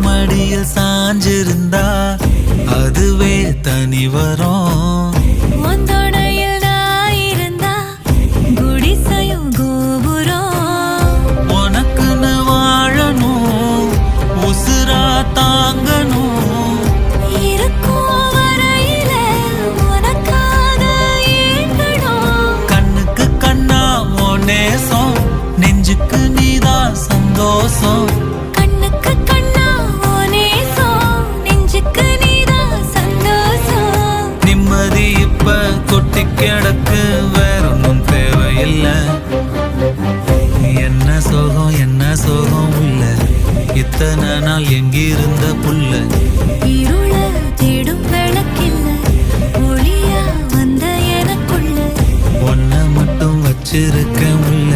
மடியில் சாஞ்சிருந்தா அதுவே தனி வரும். ஒந்தோடையில் நான் இருந்தா குடிசையும் கோபுரம். உனக்குன்னு வாழணும், உசுரா தாங்கணும். இருக்கும் வரையில உனக்காக ஏங்கணும். கண்ணுக்கு கண்ணா ஓ நேசம், நெஞ்சுக்கு நீதான் சந்தோஷம். கண்ணுக்கு கண்ணா ஓ நேசம், நெஞ்சுக்கு நீதான் சந்தோஷம். நிம்மதி இப்ப கொட்டி கிடக்கு, வேற ஒன்றும் தேவையில்லை. என்ன சோகம் என்ன சோகம் உள்ள, இத்தனை நாள் எங்கிருந்த புள்ள. இருள தேடும் விளக்கில்ல, ஒளியா வந்த எனக்குள்ள. ஒன்ன மட்டும் வச்சிருக்க உள்ள.